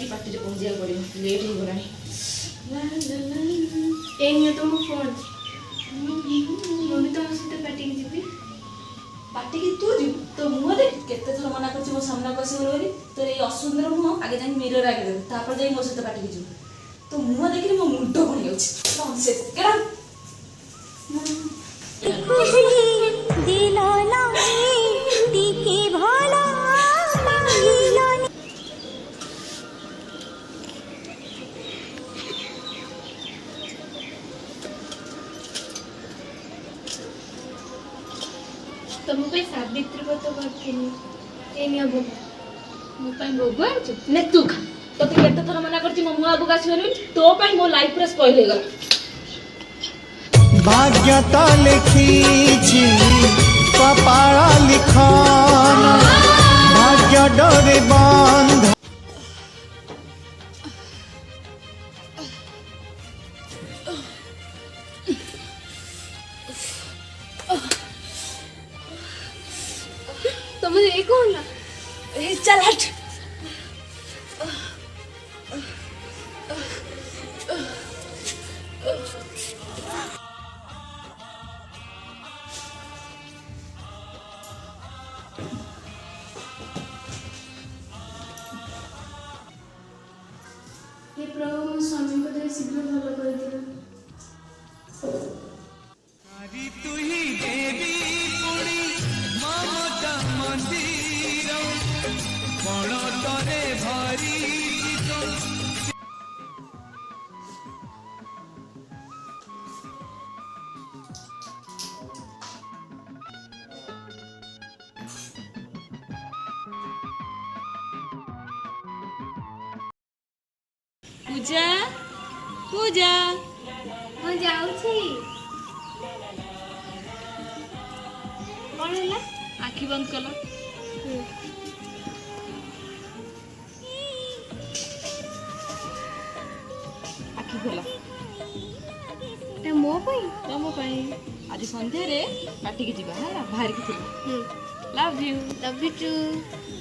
नहीं पार्टी पहुंचा पड़ो लेट हो गला तुम फोन मम्मी तुम सहित पार्टी की जी पार्टी की तू जी तो मुँह देख केते थर मना कर सामना कस बोली तो ये असुंदर मुँह आगे जाए मिरर आगे देख तापर जाए मो सहित पार्टी की जी तो मुँह देखिए मो मुंड बन जाऊँ तुम सावित्री व्रत करनी हम भोग आछु ने तू खा तो केते थर मना करछि मो मुँह आगु आसबेनी तो पई मो लाइफ रे स्पॉइल हो गला भाग्यता लिखी कपाड़ा लिखन भाग्य डोरे बंध तुम ये कौन ना चल हट हे प्रभु मो स्वामी को दे शीघ्र भल कर दियो तू ही देवी पुणी ममता मंदिर बण तरे भरी पूजा पूजा हाँ जाऊँगी कौन है आखि बंद कल आखि खोल मो पाई तुम आज संध्यारे पार्टी की जीवा है बाहर की थी love you love you to